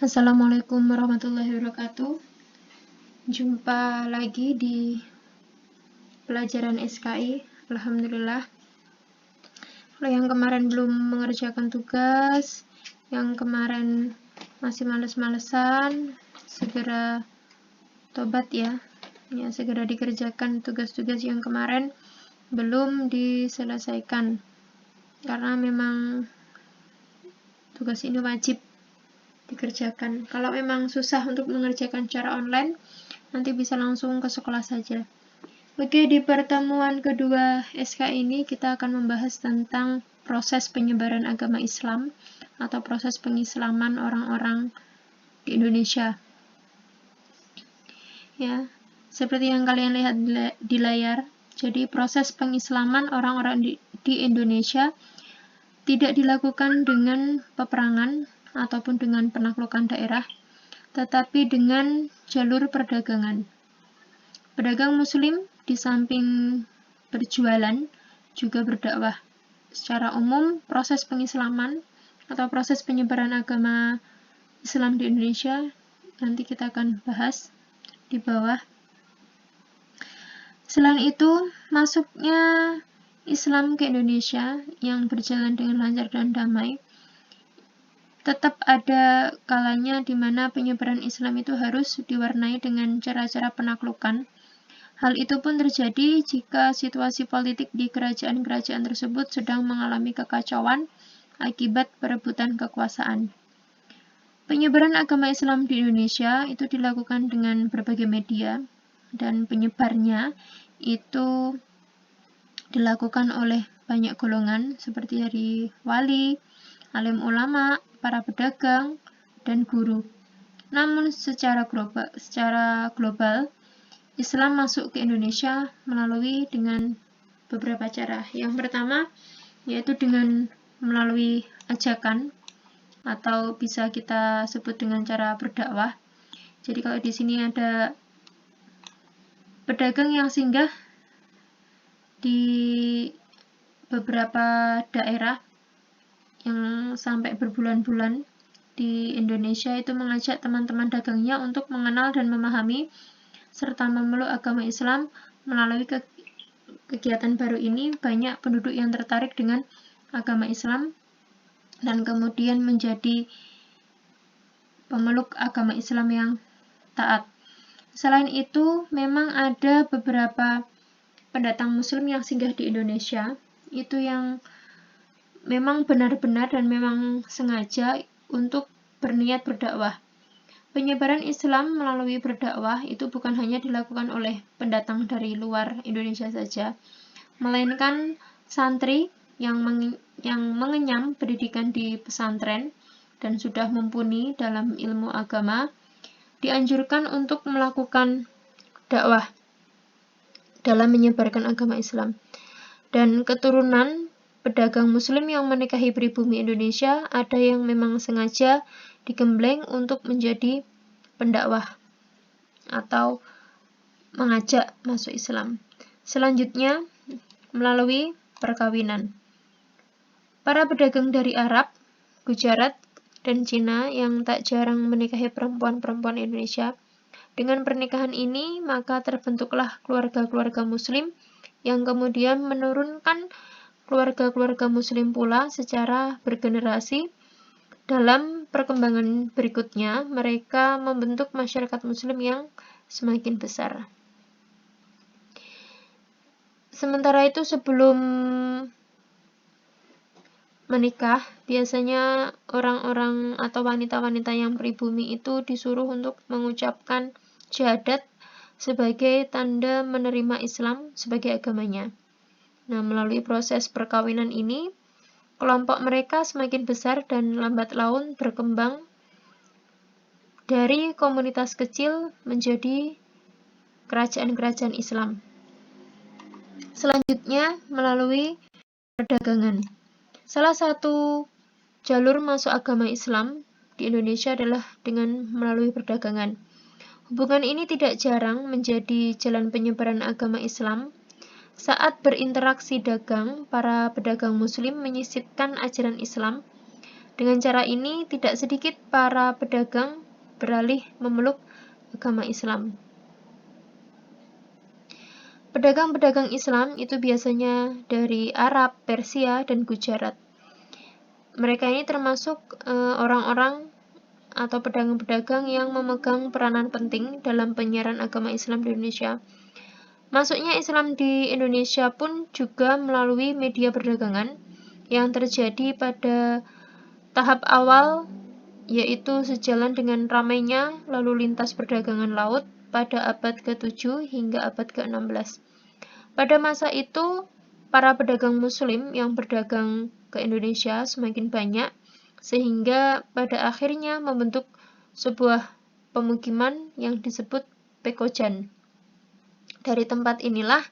Assalamualaikum warahmatullahi wabarakatuh. Jumpa lagi di pelajaran SKI. Alhamdulillah. Kalau yang kemarin belum mengerjakan tugas, yang kemarin masih males-malesan, segera tobat ya. Segera dikerjakan tugas-tugas yang kemarin belum diselesaikan. Karena memang tugas ini wajib dikerjakan. Kalau memang susah untuk mengerjakan secara online, nanti bisa langsung ke sekolah saja. Oke, di pertemuan kedua SK ini kita akan membahas tentang proses penyebaran agama Islam atau proses pengislaman orang-orang di Indonesia. Ya, seperti yang kalian lihat di layar, jadi proses pengislaman orang-orang di Indonesia tidak dilakukan dengan peperangan ataupun dengan penaklukan daerah, tetapi dengan jalur perdagangan. Pedagang muslim di samping berjualan juga berdakwah. Secara umum, proses pengislaman atau proses penyebaran agama Islam di Indonesia nanti kita akan bahas di bawah. Selain itu, masuknya Islam ke Indonesia yang berjalan dengan lancar dan damai, tetap ada kalanya di mana penyebaran Islam itu harus diwarnai dengan cara-cara penaklukan. Hal itu pun terjadi jika situasi politik di kerajaan-kerajaan tersebut sedang mengalami kekacauan akibat perebutan kekuasaan. Penyebaran agama Islam di Indonesia itu dilakukan dengan berbagai media, dan penyebarnya itu dilakukan oleh banyak golongan seperti dari wali, alim ulama, para pedagang, dan guru. Namun secara global, Islam masuk ke Indonesia melalui dengan beberapa cara. Yang pertama yaitu dengan melalui ajakan, atau bisa kita sebut dengan cara berdakwah. Jadi kalau di sini ada pedagang yang singgah di beberapa daerah yang sampai berbulan-bulan di Indonesia, itu mengajak teman-teman dagangnya untuk mengenal dan memahami serta memeluk agama Islam. Melalui kegiatan baru ini, banyak penduduk yang tertarik dengan agama Islam dan kemudian menjadi pemeluk agama Islam yang taat. Selain itu, memang ada beberapa pendatang muslim yang singgah di Indonesia, itu yang memang benar-benar dan memang sengaja untuk berniat berdakwah. Penyebaran Islam melalui berdakwah itu bukan hanya dilakukan oleh pendatang dari luar Indonesia saja, melainkan santri yang mengenyam pendidikan di pesantren dan sudah mumpuni dalam ilmu agama dianjurkan untuk melakukan dakwah dalam menyebarkan agama Islam. Dan keturunan pedagang muslim yang menikahi pribumi Indonesia ada yang memang sengaja digembleng untuk menjadi pendakwah atau mengajak masuk Islam. Selanjutnya, melalui perkawinan. Para pedagang dari Arab, Gujarat, dan Cina yang tak jarang menikahi perempuan-perempuan Indonesia. Dengan pernikahan ini, maka terbentuklah keluarga-keluarga muslim yang kemudian menurunkan keluarga-keluarga muslim pula secara bergenerasi. Dalam perkembangan berikutnya, mereka membentuk masyarakat muslim yang semakin besar. Sementara itu, sebelum menikah, biasanya orang-orang atau wanita-wanita yang pribumi itu disuruh untuk mengucapkan syahadat sebagai tanda menerima Islam sebagai agamanya. Nah, melalui proses perkawinan ini, kelompok mereka semakin besar dan lambat laun berkembang dari komunitas kecil menjadi kerajaan-kerajaan Islam. Selanjutnya, melalui perdagangan. Salah satu jalur masuk agama Islam di Indonesia adalah dengan melalui perdagangan. Hubungan ini tidak jarang menjadi jalan penyebaran agama Islam. Saat berinteraksi dagang, para pedagang muslim menyisipkan ajaran Islam Dengan cara ini, tidak sedikit para pedagang beralih memeluk agama Islam. Pedagang-pedagang Islam itu biasanya dari Arab, Persia, dan Gujarat. Mereka ini termasuk orang-orang atau pedagang-pedagang yang memegang peranan penting dalam penyiaran agama Islam di Indonesia. Masuknya Islam di Indonesia pun juga melalui media perdagangan yang terjadi pada tahap awal, yaitu sejalan dengan ramainya lalu lintas perdagangan laut pada abad ke-7 hingga abad ke-16. Pada masa itu, para pedagang muslim yang berdagang ke Indonesia semakin banyak, sehingga pada akhirnya membentuk sebuah pemukiman yang disebut Pekojan. Dari tempat inilah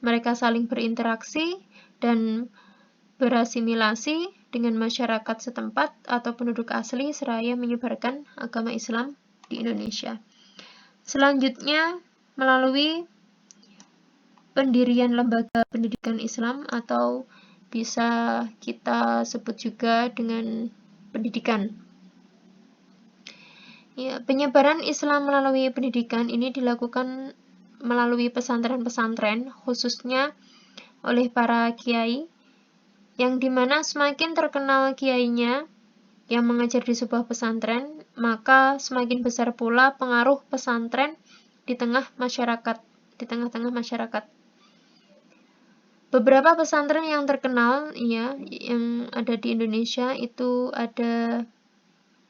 mereka saling berinteraksi dan berasimilasi dengan masyarakat setempat atau penduduk asli seraya menyebarkan agama Islam di Indonesia. Selanjutnya, melalui pendirian lembaga pendidikan Islam atau bisa kita sebut juga dengan pendidikan. Ya, penyebaran Islam melalui pendidikan ini dilakukan melalui pesantren-pesantren, khususnya oleh para kiai, yang dimana semakin terkenal kiainya yang mengajar di sebuah pesantren, maka semakin besar pula pengaruh pesantren di tengah masyarakat, di tengah-tengah masyarakat. Beberapa pesantren yang terkenal ya, yang ada di Indonesia itu ada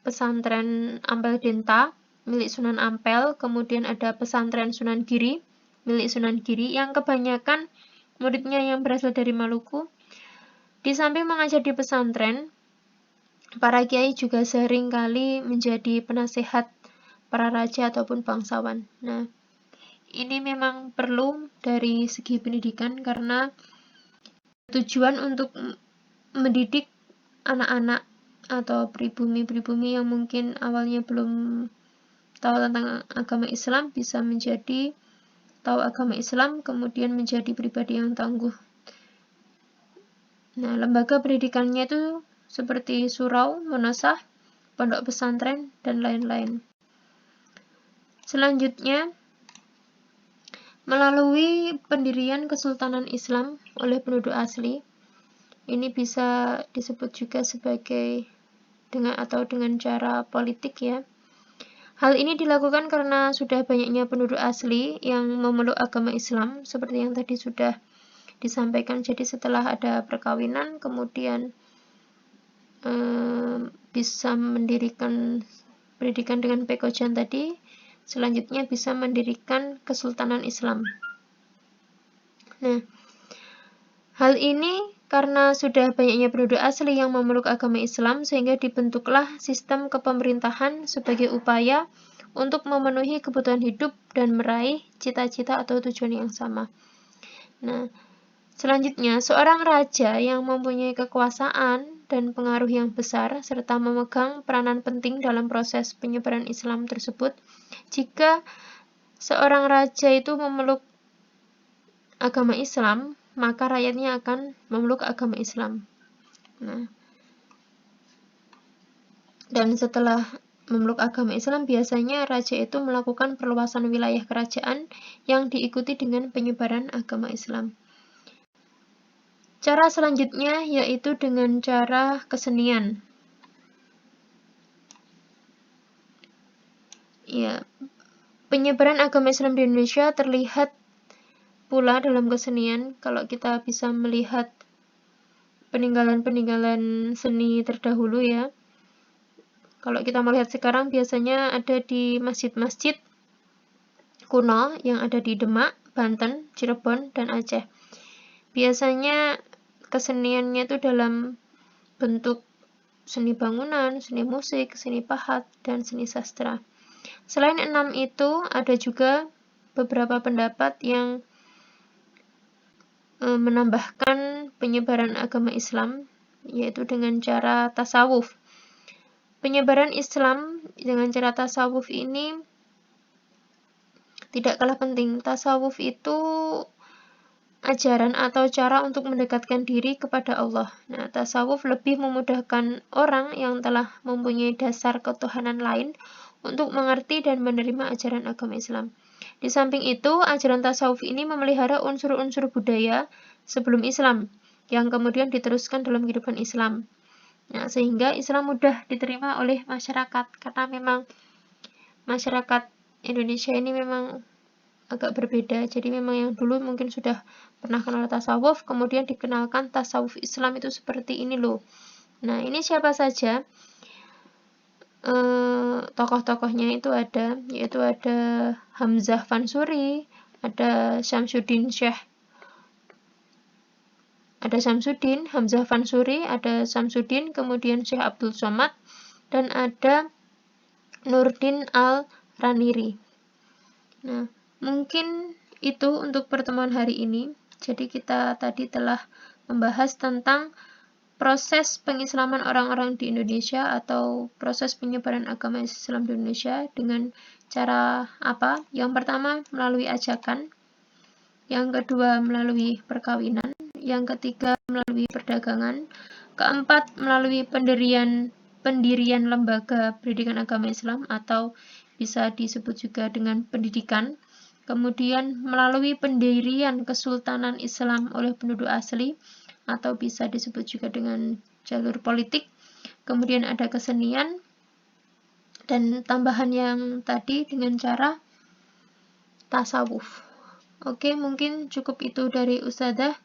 pesantren Ampel Denta milik Sunan Ampel, kemudian ada pesantren Sunan Giri milik Sunan Giri yang kebanyakan muridnya yang berasal dari Maluku. Di samping mengajar di pesantren, para kiai juga sering kali menjadi penasehat para raja ataupun bangsawan. Nah, ini memang perlu dari segi pendidikan karena tujuan untuk mendidik anak-anak atau pribumi-pribumi yang mungkin awalnya belum tahu tentang agama Islam bisa menjadi tahu agama Islam, kemudian menjadi pribadi yang tangguh. Nah, lembaga pendidikannya itu seperti surau, monasah, pondok pesantren, dan lain-lain. Selanjutnya, melalui pendirian Kesultanan Islam oleh penduduk asli, ini bisa disebut juga sebagai dengan cara politik ya. Hal ini dilakukan karena sudah banyaknya penduduk asli yang memeluk agama Islam, seperti yang tadi sudah disampaikan. Jadi setelah ada perkawinan, kemudian bisa mendirikan pendidikan dengan Pekojan tadi, selanjutnya bisa mendirikan Kesultanan Islam. Nah, hal ini karena sudah banyaknya penduduk asli yang memeluk agama Islam, sehingga dibentuklah sistem kepemerintahan sebagai upaya untuk memenuhi kebutuhan hidup dan meraih cita-cita atau tujuan yang sama. Nah, selanjutnya, seorang raja yang mempunyai kekuasaan dan pengaruh yang besar serta memegang peranan penting dalam proses penyebaran Islam tersebut. Jika seorang raja itu memeluk agama Islam, maka rakyatnya akan memeluk agama Islam. Nah, dan setelah memeluk agama Islam, biasanya raja itu melakukan perluasan wilayah kerajaan yang diikuti dengan penyebaran agama Islam. Cara selanjutnya yaitu dengan cara kesenian. Ya, penyebaran agama Islam di Indonesia terlihat pula dalam kesenian. Kalau kita bisa melihat peninggalan-peninggalan seni terdahulu ya. Kalau kita melihat sekarang biasanya ada di masjid-masjid kuno yang ada di Demak, Banten, Cirebon, dan Aceh. Biasanya keseniannya itu dalam bentuk seni bangunan, seni musik, seni pahat, dan seni sastra. Selain 6 itu, ada juga beberapa pendapat yang menambahkan penyebaran agama Islam, yaitu dengan cara tasawuf. Penyebaran Islam dengan cara tasawuf ini tidak kalah penting. Tasawuf itu ajaran atau cara untuk mendekatkan diri kepada Allah. Nah, tasawuf lebih memudahkan orang yang telah mempunyai dasar ketuhanan lain untuk mengerti dan menerima ajaran agama Islam. Di samping itu, ajaran tasawuf ini memelihara unsur-unsur budaya sebelum Islam yang kemudian diteruskan dalam kehidupan Islam. Nah, sehingga Islam mudah diterima oleh masyarakat karena memang masyarakat Indonesia ini memang agak berbeda. Jadi memang yang dulu mungkin sudah pernah kenal tasawuf, kemudian dikenalkan tasawuf Islam itu seperti ini loh. Nah, ini siapa saja tokoh-tokohnya itu yaitu ada Hamzah Fansuri, ada Syamsuddin Hamzah Fansuri, ada Syamsuddin, kemudian Syekh Abdul Somad, dan ada Nurdin Al-Raniri. Nah, mungkin itu untuk pertemuan hari ini. Jadi kita tadi telah membahas tentang proses pengislaman orang-orang di Indonesia atau proses penyebaran agama Islam di Indonesia dengan cara apa? Yang pertama melalui ajakan, yang kedua melalui perkawinan, yang ketiga melalui perdagangan, keempat melalui pendirian lembaga pendidikan agama Islam atau bisa disebut juga dengan pendidikan. Kemudian melalui pendirian Kesultanan Islam oleh penduduk asli atau bisa disebut juga dengan jalur politik. Kemudian ada kesenian dan tambahan yang tadi dengan cara tasawuf. Oke, mungkin cukup itu dari Ustadzah.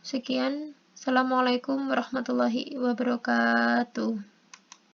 Sekian. Assalamualaikum warahmatullahi wabarakatuh.